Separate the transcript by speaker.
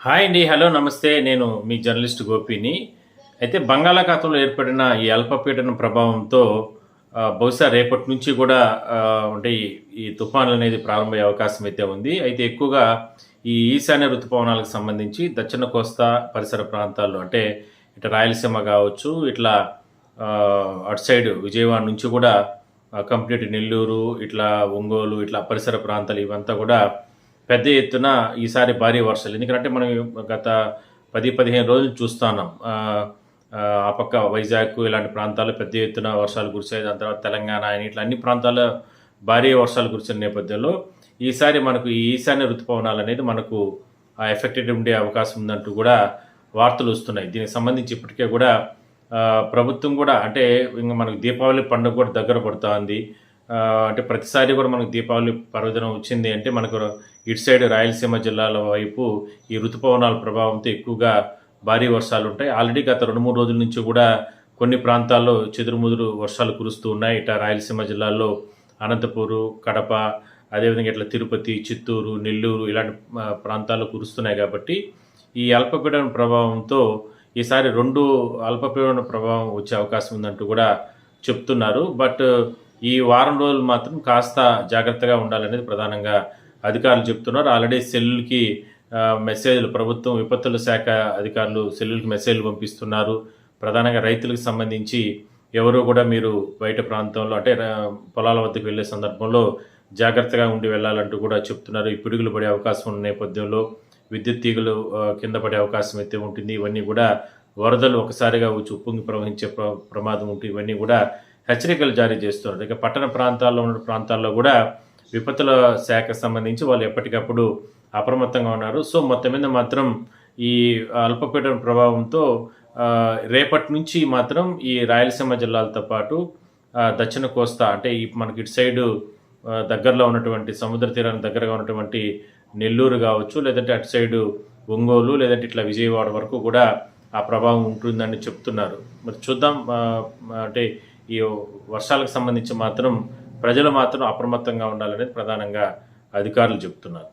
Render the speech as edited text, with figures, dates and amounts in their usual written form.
Speaker 1: Hi అండి. Hello నమస్తే. నేను మీ జర్నలిస్ట్ గోపిని. అయితే బంగాళాఖాతంలో ఏర్పడిన ఈ అల్పపీడన ప్రభావంతో బహుశా రేపటి నుంచి కూడా అంటే ఈ తుఫాన్లనేది ప్రారంభమయ్యే అవకాశం అయితే ఉంది. అయితే ఎక్కువగా ఈ ఈశాన్య ఋతుపవనాలకు సంబంధించి దక్షిణ కోస్తా పరిసర ప్రాంతాల్లో అంటే ఇటు రాయలసీమ కావచ్చు, ఇట్లా అటు సైడ్ విజయవాడ నుంచి కూడా కంప్లీట్ నెల్లూరు, ఇట్లా ఒంగోలు, ఇట్లా పరిసర ప్రాంతాలు ఇవంతా కూడా పెద్ద ఎత్తున ఈసారి భారీ వర్షాలు. ఎందుకంటే మనం గత 10-15 రోజులు చూస్తున్నాం. ఆ పక్క వైజాగ్ ఇలాంటి ప్రాంతాల్లో పెద్ద ఎత్తున వర్షాలు కురిసాయి. దాని తర్వాత తెలంగాణ ఇట్లా అన్ని ప్రాంతాల్లో భారీ వర్షాలు కురిసిన నేపథ్యంలో ఈసారి మనకు ఈ ఈశాన్య ఋతుపవనాలు అనేది మనకు ఎఫెక్టెడ్ ఉండే అవకాశం ఉందంటూ కూడా వార్తలు వస్తున్నాయి. దీనికి సంబంధించి ఇప్పటికే కూడా ప్రభుత్వం కూడా అంటే ఇంకా మనకు దీపావళి పండుగ కూడా దగ్గర పడుతూ ఉంది. అంటే ప్రతిసారి కూడా మనకు దీపావళి పర్వదినం వచ్చింది అంటే మనకు ఇటు సైడ్ రాయలసీమ జిల్లాల వైపు ఈ ఋతుపవనాల ప్రభావంతో ఎక్కువగా భారీ వర్షాలు ఉంటాయి. ఆల్రెడీ గత 2-3 రోజుల నుంచి కూడా కొన్ని ప్రాంతాల్లో చెదురుముదురు వర్షాలు కురుస్తూ ఉన్నాయి. ఇట్లా రాయలసీమ జిల్లాల్లో అనంతపూరు, కడప, అదేవిధంగా ఇట్లా తిరుపతి, చిత్తూరు, నెల్లూరు ఇలాంటి ప్రాంతాల్లో కురుస్తున్నాయి. కాబట్టి ఈ అల్పపీడన ప్రభావంతో ఈసారి 2 అల్పపీడన ప్రభావం వచ్చే అవకాశం ఉందంటూ కూడా చెప్తున్నారు. బట్ ఈ వారం రోజులు మాత్రం కాస్త జాగ్రత్తగా ఉండాలనేది ప్రధానంగా అధికారులు చెప్తున్నారు. ఆల్రెడీ సెల్లులకి మెసేజ్లు ప్రభుత్వం విపత్తుల శాఖ అధికారులు సెల్లులకి మెసేజ్లు పంపిస్తున్నారు. ప్రధానంగా రైతులకు సంబంధించి ఎవరు కూడా మీరు బయట ప్రాంతంలో అంటే పొలాల వద్దకు వెళ్ళే సందర్భంలో జాగ్రత్తగా ఉండి వెళ్ళాలంటూ కూడా చెప్తున్నారు. ఈ పిడుగులు పడే అవకాశం ఉన్న నేపథ్యంలో విద్యుత్ తీగలు కింద పడే అవకాశం అయితే ఉంటుంది. ఇవన్నీ కూడా వరదలు ఒకసారిగా వచ్చి ఉప్పొంగి ప్రవహించే ప్రమాదం ఉంటుంది. ఇవన్నీ కూడా హెచ్చరికలు జారీ చేస్తున్నారు. ఇక పట్టణ ప్రాంతాల్లో ఉన్న ప్రాంతాల్లో కూడా విపత్తుల శాఖకు సంబంధించి వాళ్ళు ఎప్పటికప్పుడు అప్రమత్తంగా ఉన్నారు. సో మొత్తం మీద మాత్రం ఈ అల్పపీడన ప్రభావంతో రేపటి నుంచి మాత్రం ఈ రాయలసీమ జిల్లాలతో పాటు దక్షిణ కోస్తా అంటే ఈ మనకి ఇటు సైడు దగ్గరలో ఉన్నటువంటి సముద్ర తీరానికి దగ్గరగా ఉన్నటువంటి నెల్లూరు కావచ్చు, లేదంటే అటు సైడు ఒంగోలు, లేదంటే ఇట్లా విజయవాడ వరకు కూడా ఆ ప్రభావం ఉంటుందని చెప్తున్నారు. మరి చూద్దాం. అంటే ఈ వర్షాలకు సంబంధించి మాత్రం ప్రజలు మాత్రం అప్రమత్తంగా ఉండాలనేది ప్రధానంగా అధికారులు చెప్తున్నారు.